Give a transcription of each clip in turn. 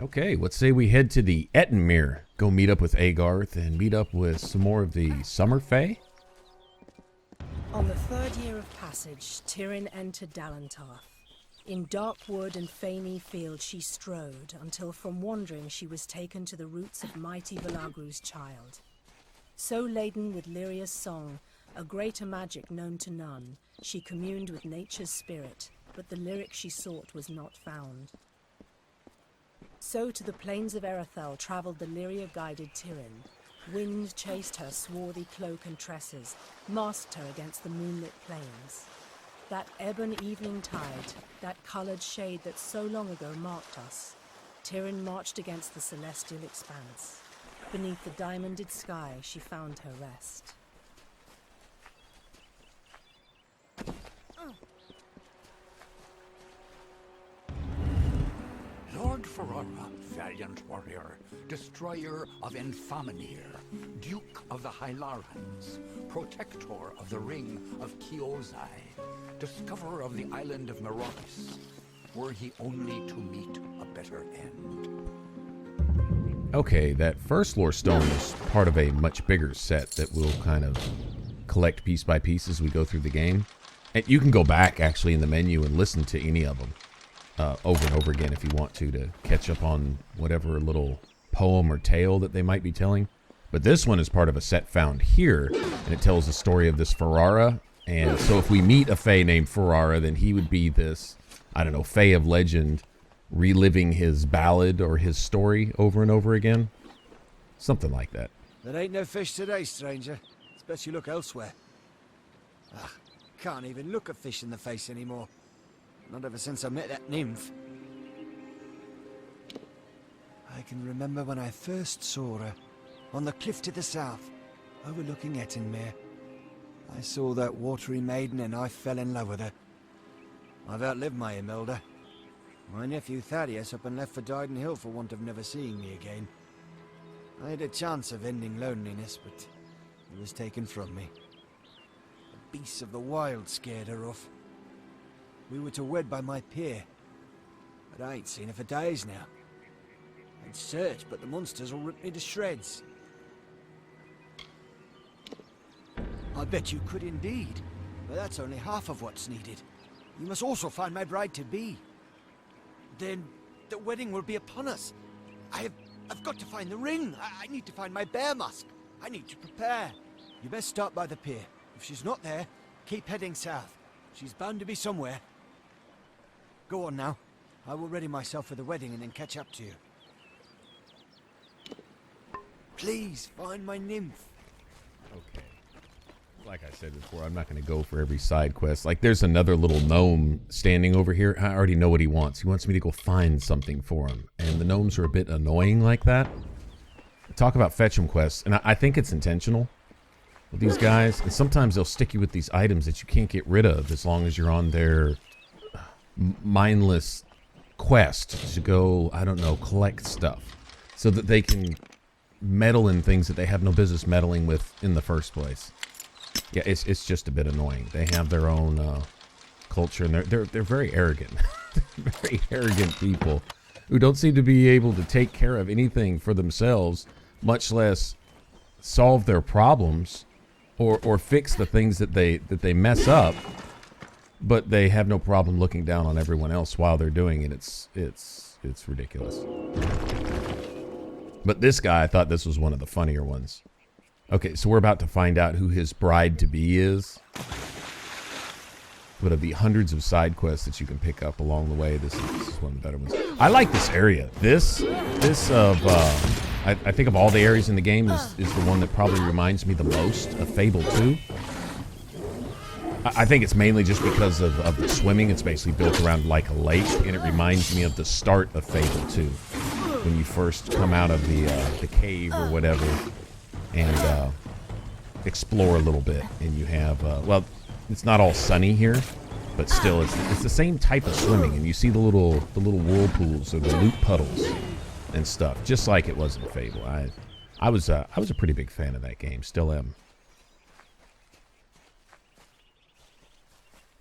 Okay, let's say we head to the Ettinmere. Go meet up with Agarth and meet up with some more of the Summer Fae. On the third year of passage, Tyrin entered Dalantarth. In dark wood and faemy field she strode, until from wandering she was taken to the roots of mighty Belagru's child. So laden with Lyria's song, a greater magic known to none, she communed with nature's spirit, but the lyric she sought was not found. So to the plains of Erethel travelled the Lyria-guided Tyrin. Wind chased her swarthy cloak and tresses, masked her against the moonlit plains. That ebon evening tide, that coloured shade that so long ago marked us, Tyrin marched against the celestial expanse. Beneath the diamonded sky she found her rest. Lord Ferrara, valiant warrior, destroyer of Infamnir, Duke of the Hylarans, protector of the Ring of Kiozai, discoverer of the island of Merois, were he only to meet a better end. Okay, that first lore stone is part of a much bigger set that we'll kind of collect piece by piece as we go through the game. And you can go back actually in the menu and listen to any of them over and over again if you want to catch up on whatever little poem or tale that they might be telling. But this one is part of a set found here, and it tells the story of this Ferrara. And so if we meet a Fae named Ferrara, then he would be this, I don't know, Fae of legend, reliving his ballad or his story over and over again. Something like that. There ain't no fish today, stranger. It's best you look elsewhere. Ah, can't even look a fish in the face anymore. Not ever since I met that nymph. I can remember when I first saw her, on the cliff to the south, overlooking Ettinmere. I saw that watery maiden and I fell in love with her. I've outlived my Imelda. My nephew Thaddeus up and left for Dyden Hill for want of never seeing me again. I had a chance of ending loneliness, but it was taken from me. The beasts of the wild scared her off. We were to wed by my pier, but I ain't seen her for days now. I'd searched, but the monsters all ripped me to shreds. I bet you could indeed, but that's only half of what's needed. You must also find my bride-to-be. Then the wedding will be upon us. I've got to find the ring. I need to find my bear musk. I need to prepare. You best start by the pier. If she's not there, keep heading south. She's bound to be somewhere. Go on now. I will ready myself for the wedding and then catch up to you. Please, find my nymph. Okay. Like I said before, I'm not going to go for every side quest. Like, there's another little gnome standing over here. I already know what he wants. He wants me to go find something for him. And the gnomes are a bit annoying like that. Talk about fetch 'em quests. And I think it's intentional with these guys. And sometimes they'll stick you with these items that you can't get rid of as long as you're on their mindless quest to go, I don't know, collect stuff. So that they can meddle in things that they have no business meddling with in the first place. Yeah, it's just a bit annoying. They have their own culture, and they're very arrogant. Very arrogant people who don't seem to be able to take care of anything for themselves, much less solve their problems or fix the things that they mess up. But they have no problem looking down on everyone else while they're doing it. It's ridiculous. But this guy, I thought this was one of the funnier ones. Okay, so we're about to find out who his bride-to-be is. But of the hundreds of side quests that you can pick up along the way, this is one of the better ones. I like this area. This of, I think of all the areas in the game is the one that probably reminds me the most of Fable 2. I think it's mainly just because of the swimming. It's basically built around like a lake, and it reminds me of the start of Fable 2. When you first come out of the cave or whatever, and explore a little bit, and you have well, it's not all sunny here, but still it's the same type of swimming, and you see the little whirlpools or the loot puddles and stuff, just like it was in Fable. I was a pretty big fan of that game, still am.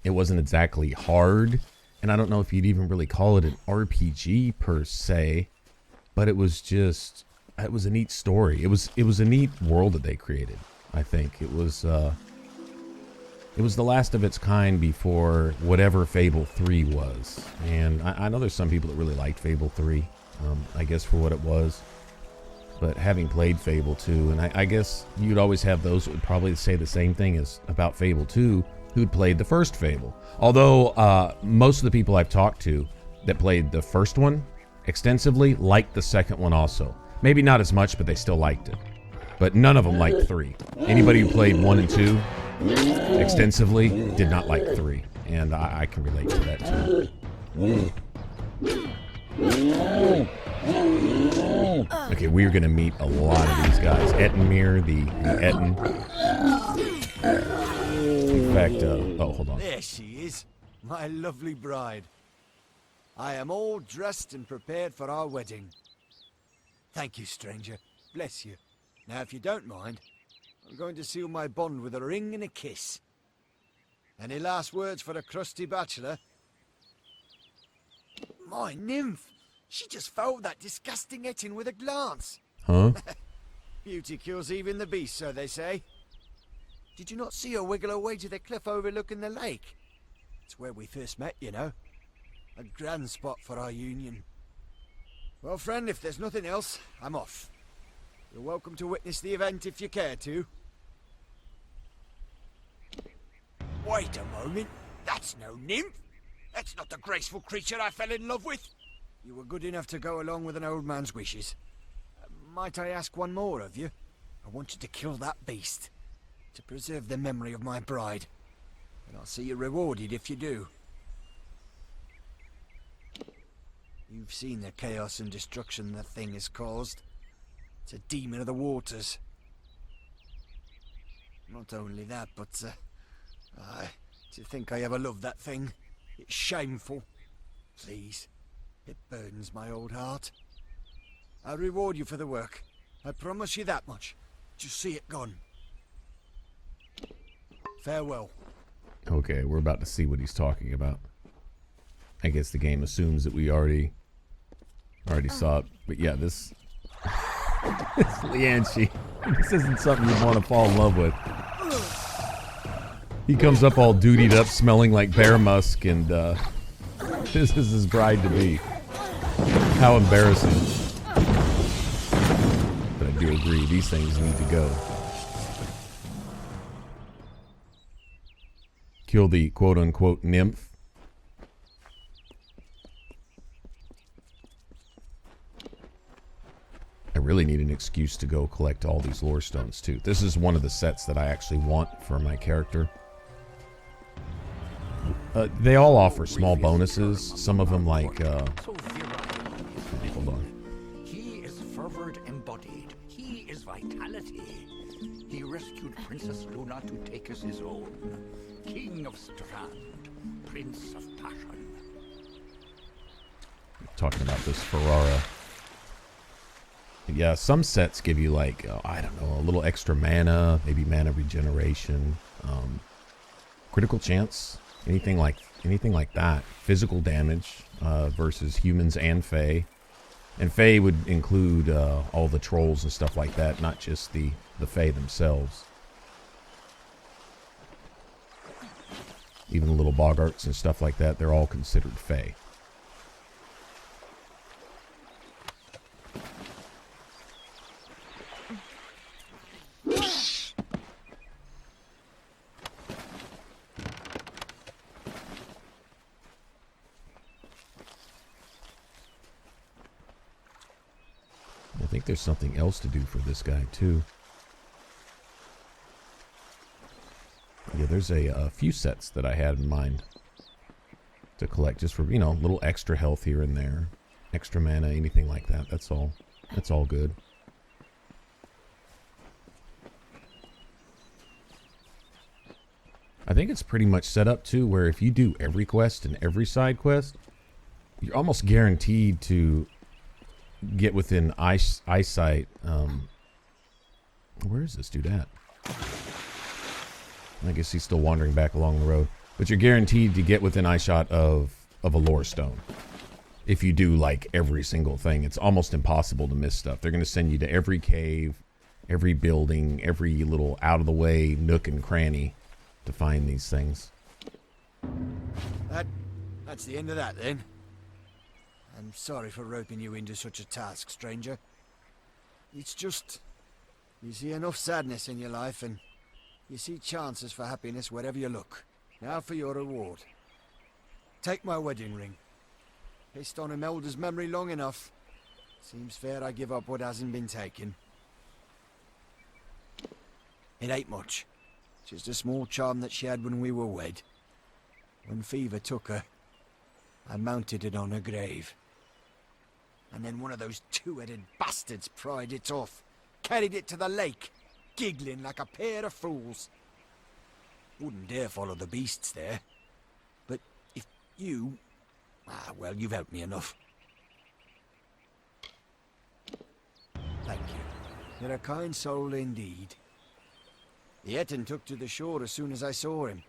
It wasn't exactly hard, and I don't know if you'd even really call it an RPG per se. but it was a neat story. It was a neat world that they created. I think it was the last of its kind before whatever Fable 3 was. And I know there's some people that really liked Fable 3, I guess for what it was. But having played Fable 2, and I guess you'd always have those who would probably say the same thing as about Fable 2, who'd played the first Fable. Although most of the people I've talked to that played the first one extensively liked the second one also. Maybe not as much, but they still liked it. But none of them liked 3. Anybody who played 1 and 2 extensively did not like 3. And I can relate to that too. Okay, we're going to meet a lot of these guys. Ettinmere, the Ettin. In fact, oh, hold on. There she is, my lovely bride. I am all dressed and prepared for our wedding. Thank you, stranger. Bless you. Now, if you don't mind, I'm going to seal my bond with a ring and a kiss. Any last words for a crusty bachelor? My nymph! She just fouled that disgusting Ettin with a glance. Huh? Beauty kills even the beast, so they say. Did you not see her wiggle her way to the cliff overlooking the lake? It's where we first met, you know. A grand spot for our union. Well, friend, if there's nothing else, I'm off. You're welcome to witness the event if you care to. Wait a moment. That's no nymph. That's not the graceful creature I fell in love with. You were good enough to go along with an old man's wishes. Might I ask one more of you? I want you to kill that beast, to preserve the memory of my bride. And I'll see you rewarded if you do. You've seen the chaos and destruction the thing has caused. It's a demon of the waters. Not only that, but, to think I ever loved that thing. It's shameful. Please. It burdens my old heart. I'll reward you for the work. I promise you that much. Just see it gone. Farewell. Okay, we're about to see what he's talking about. I guess the game assumes that we already saw it. But yeah, this Lianchi. This isn't something you'd want to fall in love with. He comes up all dutied up, smelling like bear musk, and this is his bride-to-be. How embarrassing. But I do agree, these things need to go. Kill the quote-unquote nymph. I really need an excuse to go collect all these lore stones too. This is one of the sets that I actually want for my character. They all offer small bonuses. Some of them like, hold on. He is fervor embodied. He is vitality. He rescued Princess Luna to take as his own. King of Strand, Prince of Passion. Talking about this Ferrara. Yeah, some sets give you like, I don't know, a little extra mana, maybe mana regeneration, critical chance, anything like that. Physical damage versus humans and Fae. And Fae would include all the trolls and stuff like that, not just the Fae themselves. Even the little boggarts and stuff like that, they're all considered Fae. I think there's something else to do for this guy too. Yeah, there's a few sets that I had in mind to collect just for, you know, a little extra health here and there. Extra mana, anything like that. That's all. That's all good. I think it's pretty much set up too where if you do every quest and every side quest, you're almost guaranteed to get within eyesight. Where is this dude at? I guess he's still wandering back along the road. But you're guaranteed to get within eyeshot of a lore stone. if you do like every single thing. It's almost impossible to miss stuff. They're going to send you to every cave, every building, every little out of the way nook and cranny to find these things. That's the end of that then. I'm sorry for roping you into such a task, stranger. It's just, you see enough sadness in your life and you see chances for happiness wherever you look. Now for your reward. Take my wedding ring. Pissed on Imelda's memory long enough. Seems fair I give up what hasn't been taken. It ain't much. Just a small charm that she had when we were wed. When fever took her, I mounted it on her grave. And then one of those two-headed bastards pried it off, carried it to the lake, giggling like a pair of fools. Wouldn't dare follow the beasts there. But if you... well, you've helped me enough. Thank you. You're a kind soul indeed. The Ettin took to the shore as soon as I saw him.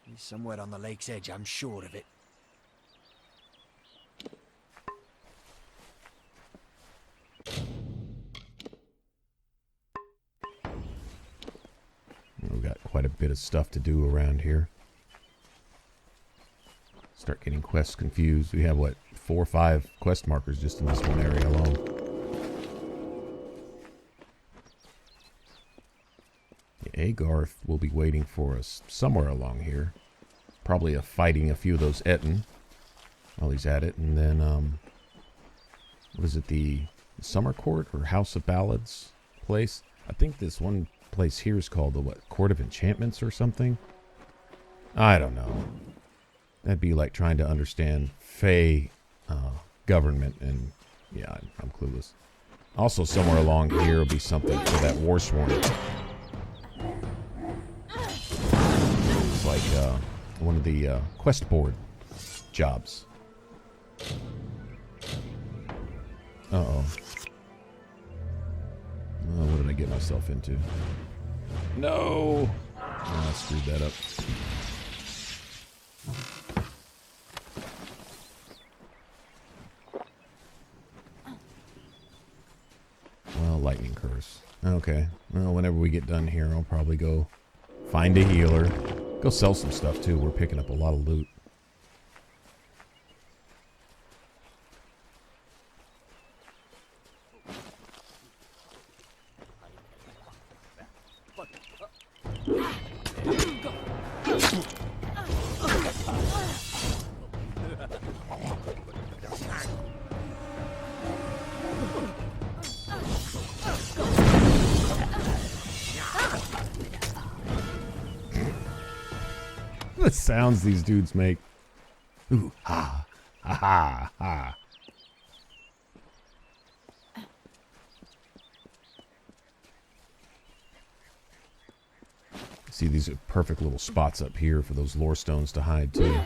He's somewhere on the lake's edge, I'm sure of it. We've got quite a bit of stuff to do around here. Start getting quests confused. We have, what, 4 or 5 quest markers just in this one area alone. The Agarth will be waiting for us somewhere along here. Probably fighting a few of those Ettin while he's at it. And then, what is it, the Summer Court or House of Ballads place? I think this one place here is called the, what, Court of Enchantments or something? I don't know. That'd be like trying to understand Fey government, and yeah, I'm clueless. Also, somewhere along here will be something for that Warsworn. It's like one of the quest board jobs. Uh-oh. Oh, what did I get myself into? No! Oh, I screwed that up. Well, lightning curse. Okay. Well, whenever we get done here, I'll probably go find a healer. Go sell some stuff, too. We're picking up a lot of loot. The sounds these dudes make. Ooh, ha, ha, ha, ha. See, these are perfect little spots up here for those lore stones to hide, too.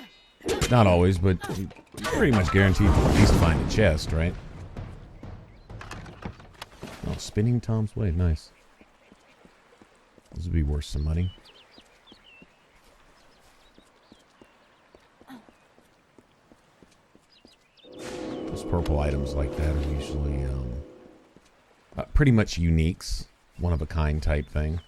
Not always, but you're pretty much guaranteed to at least find a chest, right? Oh, spinning Tom's Way, nice. This would be worth some money. Those purple items like that are usually pretty much uniques, one of a kind type thing.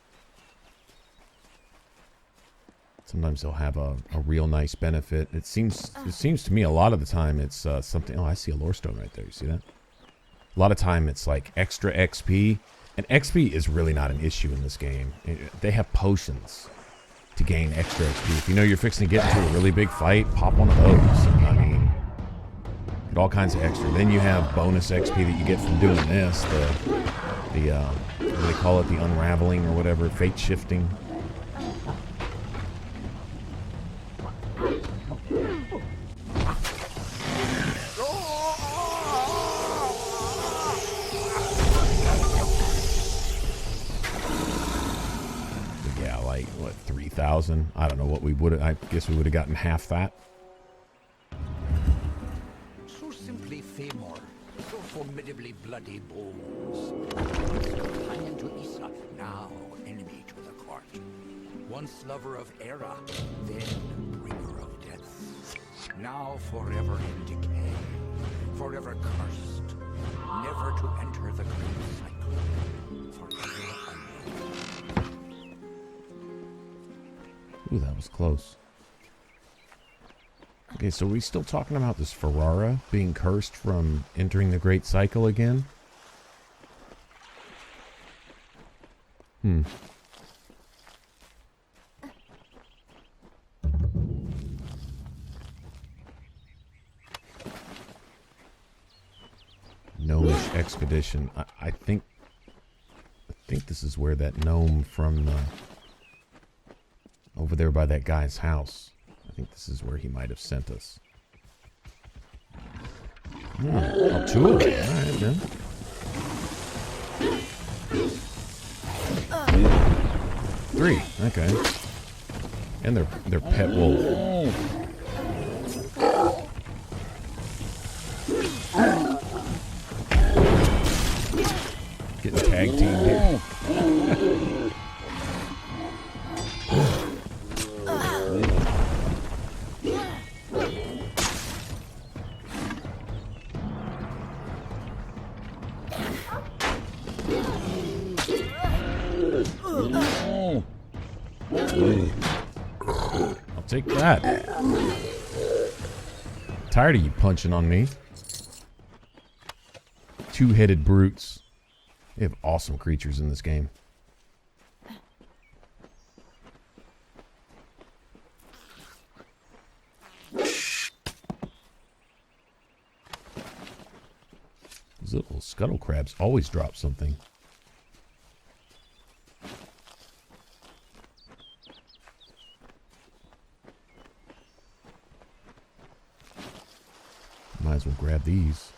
Sometimes they'll have a real nice benefit. It seems to me a lot of the time it's something. Oh, I see a lore stone right there. You see that? A lot of time it's like extra XP, and XP is really not an issue in this game. They have potions to gain extra XP. If you know you're fixing to get into a really big fight, pop one of those. I mean, get all kinds of extra. Then you have bonus XP that you get from doing this. The what do they call it? The unraveling or whatever, fate shifting. Yeah, like what, 3,000? I don't know what we would have. I guess we would have gotten half that. So simply Famor, so formidably bloody bones. Companion to Issa, now enemy to the court. Once lover of Era, then bringer of death. Now forever in decay. forever cursed, never to enter the great cycle, forever unknown. Ooh, that was close. Okay, so are we still talking about this Ferrara being cursed from entering the Great Cycle again? Gnomish expedition. I think this is where that gnome from over there by that guy's house. I think this is where he might have sent us. Oh, two of them. All right, then. Three. Okay. And their pet wolf. Getting tag teamed here. I'll take that. Tired of you punching on me. Two-headed brutes. They have awesome creatures in this game. These little scuttle crabs always drop something. Might as well grab these.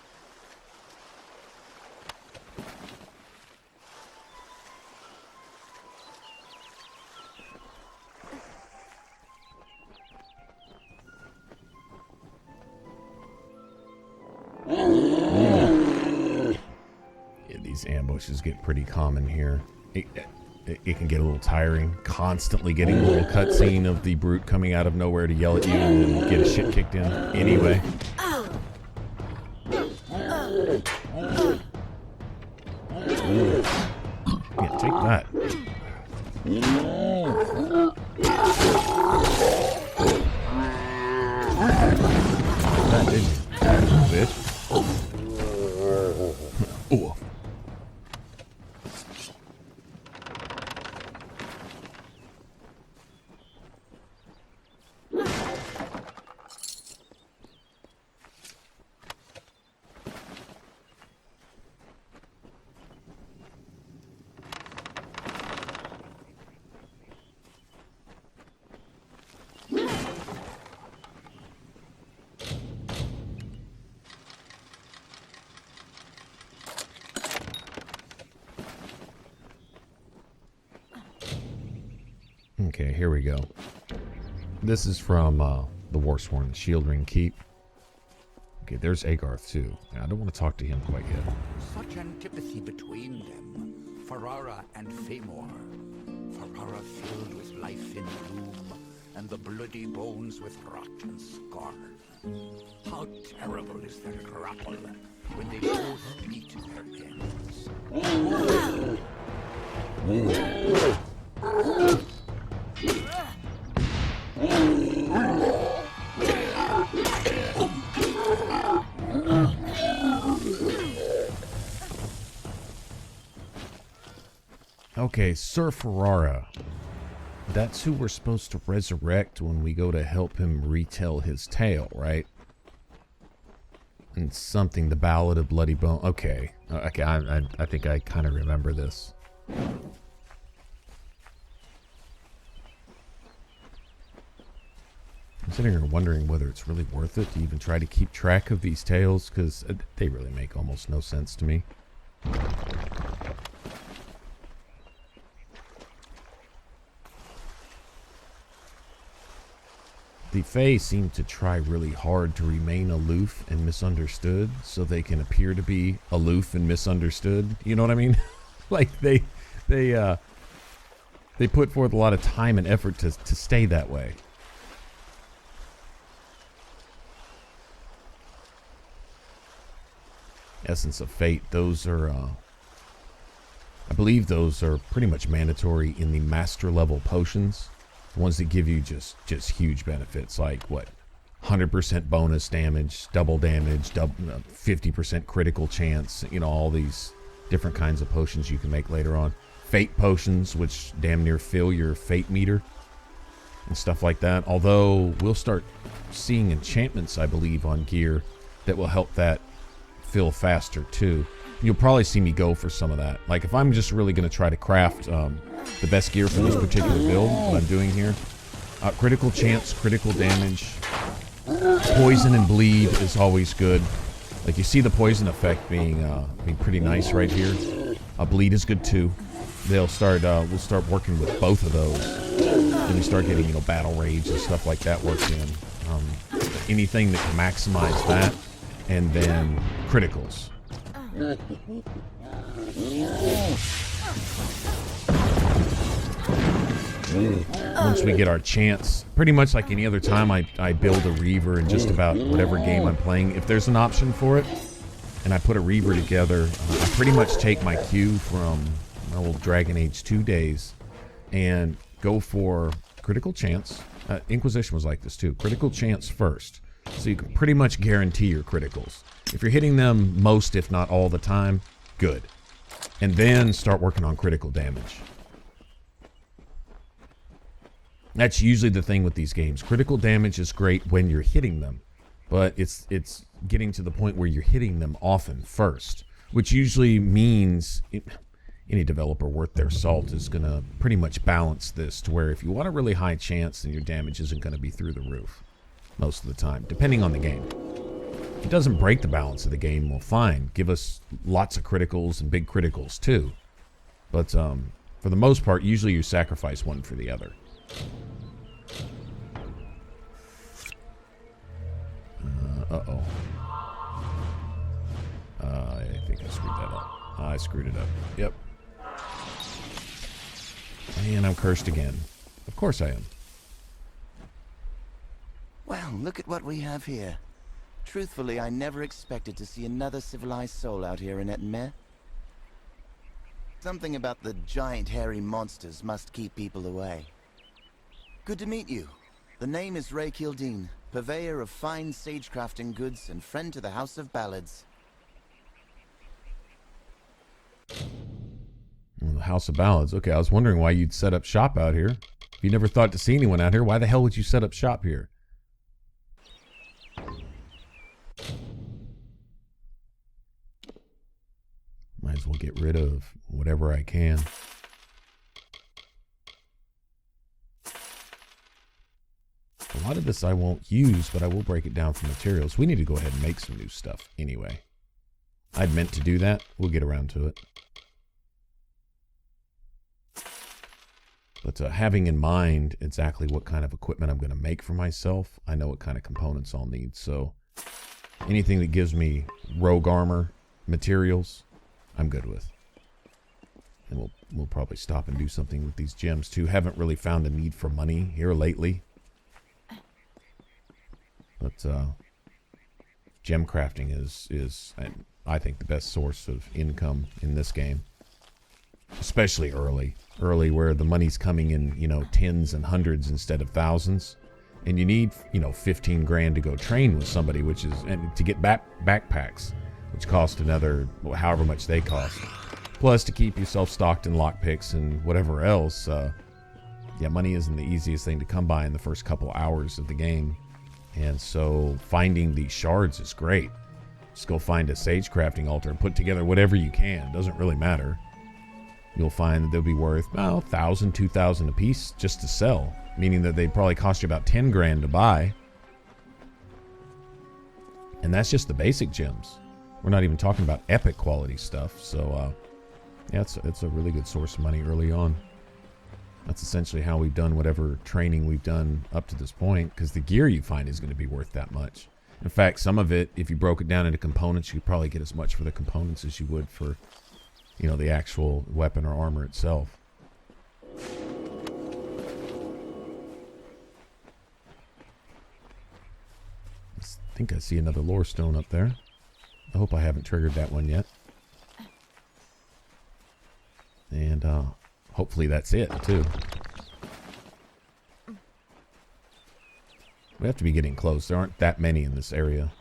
Yeah, these ambushes get pretty common here. It can get a little tiring, constantly getting a little cutscene of the brute coming out of nowhere to yell at you and then get his shit kicked in anyway. Yeah, take that. That didn't you, bitch? Ooh. Okay, here we go. This is from the Warsworn Shield Ring Keep. Okay, there's Agarth too. I don't want to talk to him quite yet. Such antipathy between them, Ferrara and Famor. Ferrara filled with life in bloom, and the bloody bones with rot and scar. How terrible is their grapple when they both meet their ends. Okay, Sir Ferrara. That's who we're supposed to resurrect when we go to help him retell his tale, right? And something, the Ballad of Bloody Bone. Okay, okay, I think I kind of remember this. I'm sitting here wondering whether it's really worth it to even try to keep track of these tales, because they really make almost no sense to me. The Fae seem to try really hard to remain aloof and misunderstood so they can appear to be aloof and misunderstood. You know what I mean? Like they put forth a lot of time and effort to stay that way. Essence of Fate. Those are, I believe those are pretty much mandatory in the master level potions. The ones that give you just huge benefits, like what? 100% bonus damage, double damage, 50% critical chance, you know, all these different kinds of potions you can make later on. Fate potions, which damn near fill your fate meter and stuff like that. Although we'll start seeing enchantments, I believe, on gear that will help that fill faster too. You'll probably see me go for some of that. Like if I'm just really going to try to craft the best gear for this particular build, what I'm doing here, critical chance, critical damage, poison and bleed is always good. Like you see the poison effect being pretty nice right here. Bleed is good too. We'll start working with both of those. Then we start getting, you know, battle rage and stuff like that worked in. Anything that can maximize that, and then criticals. Once we get our chance, pretty much like any other time, I build a Reaver in just about whatever game I'm playing. If there's an option for it, and I put a Reaver together, I pretty much take my cue from my old Dragon Age 2 days and go for critical chance. Inquisition was like this too. Critical chance first. So you can pretty much guarantee your criticals. If you're hitting them most, if not all the time, good. And then start working on critical damage. That's usually the thing with these games. Critical damage is great when you're hitting them, but it's getting to the point where you're hitting them often first, which usually means any developer worth their salt is going to pretty much balance this to where if you want a really high chance, then your damage isn't going to be through the roof most of the time, depending on the game. If it doesn't break the balance of the game, well, fine. Give us lots of criticals and big criticals too. But for the most part, usually you sacrifice one for the other. Uh-oh. I think I screwed that up. I screwed it up. Yep. And I'm cursed again. Of course I am. Well, look at what we have here. Truthfully, I never expected to see another civilized soul out here in Ettinmere. Something about the giant hairy monsters must keep people away. Good to meet you. The name is Ray Kildine, purveyor of fine sagecrafting goods and friend to the House of Ballads. Well, the House of Ballads. Okay, I was wondering why you'd set up shop out here. If you never thought to see anyone out here, why the hell would you set up shop here? Might as well get rid of whatever I can. A lot of this I won't use, but I will break it down for materials. We need to go ahead and make some new stuff anyway. I'd meant to do that. We'll get around to it. But having in mind exactly what kind of equipment I'm going to make for myself, I know what kind of components I'll need. So anything that gives me rogue armor materials, I'm good with. And we'll probably stop and do something with these gems too. Haven't really found a need for money here lately. But gem crafting is I think the best source of income in this game. Especially early where the money's coming in, you know, tens and hundreds instead of thousands. And you need, you know, 15 grand to go train with somebody, which is, and to get backpacks, which cost another, however much they cost. Plus to keep yourself stocked in lockpicks and whatever else. Yeah, money isn't the easiest thing to come by in the first couple hours of the game. And so finding these shards is great. Just go find a sage crafting altar and put together whatever you can. Doesn't really matter. You'll find that they'll be worth, well, 1,000, 2,000 a piece just to sell. Meaning that they'd probably cost you about 10 grand to buy. And that's just the basic gems. We're not even talking about epic quality stuff. So, yeah, it's a really good source of money early on. That's essentially how we've done whatever training we've done up to this point, because the gear you find is going to be worth that much. In fact, some of it, if you broke it down into components, you could probably get as much for the components as you would for, you know, the actual weapon or armor itself. I think I see another lore stone up there. I hope I haven't triggered that one yet. And hopefully that's it, too. We have to be getting close. There aren't that many in this area.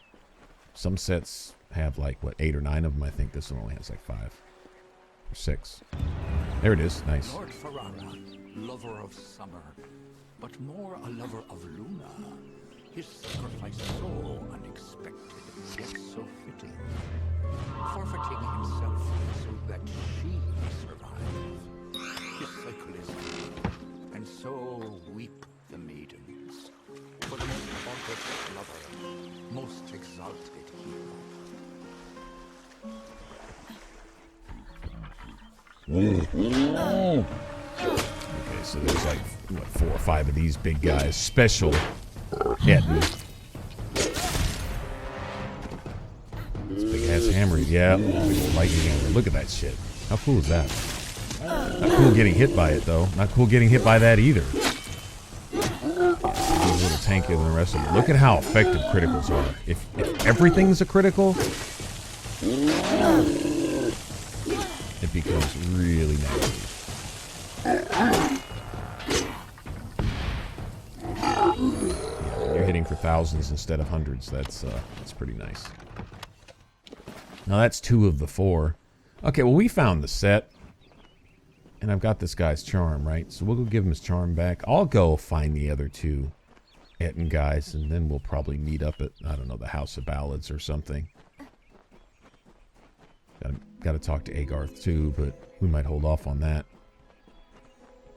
Some sets have like, what, 8 or 9 of them? I think this one only has like 5 or 6. There it is. Nice. Lord Ferrara, lover of summer, but more a lover of Luna. His sacrifice so unexpected, yet so fitting. Forfeiting himself so that she may survive. His cycle is ended, and so weep the maidens. For the most august lover, most exalted hero. Okay, so there's like, what, 4 or 5 of these big guys. Special Ettin. This big ass hammer. Yeah, big old lightning hammer. Look at that shit. How cool is that? Not cool getting hit by it, though. Not cool getting hit by that either. Yeah, he's a little tankier than the rest of them. Look at how effective criticals are. If everything's a critical, it becomes really negative. Yeah, you're hitting for thousands instead of hundreds. That's pretty nice. Now that's 2 of the 4. Okay, well we found the set. And I've got this guy's charm, right? So we'll go give him his charm back. I'll go find the other 2 Ettin guys, and then we'll probably meet up at, I don't know, the House of Ballads or something. Got to talk to Agarth too, but we might hold off on that.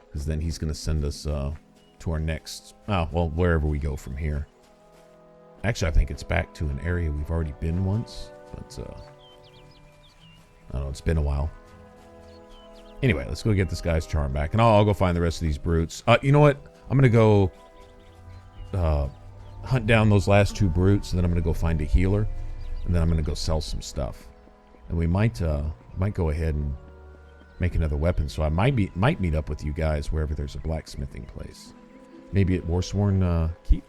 Because then he's going to send us to our next... Oh, well, wherever we go from here. Actually, I think it's back to an area we've already been once. But, I don't know, it's been a while. Anyway, let's go get this guy's charm back. And I'll go find the rest of these brutes. You know what? I'm going to go hunt down those last 2 brutes. And then I'm going to go find a healer. And then I'm going to go sell some stuff. And we might go ahead and make another weapon. So I might meet up with you guys wherever there's a blacksmithing place. Maybe at Warsworn Keep.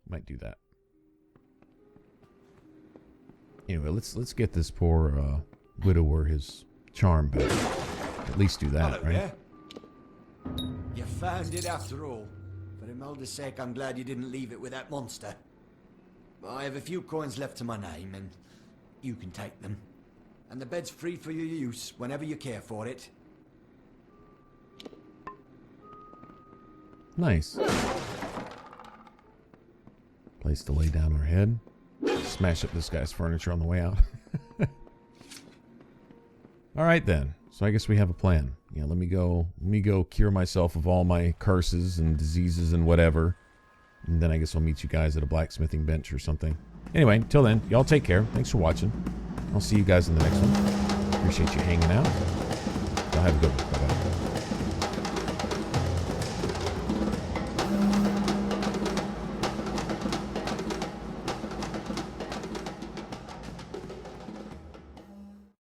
Might do that. Anyway, let's get this poor widower his charm back. At least do that, Hello, right? there. You found it after all. For Imelda's sake, I'm glad you didn't leave it with that monster. I have a few coins left to my name, and you can take them. And the bed's free for your use whenever you care for it. Nice. Place to lay down our head. Smash up this guy's furniture on the way out. Alright then. So I guess we have a plan. Yeah, let me go cure myself of all my curses and diseases and whatever. And then I guess I'll meet you guys at a blacksmithing bench or something. Anyway, until then, y'all take care. Thanks for watching. I'll see you guys in the next one. Appreciate you hanging out. Y'all have a good one. Bye-bye.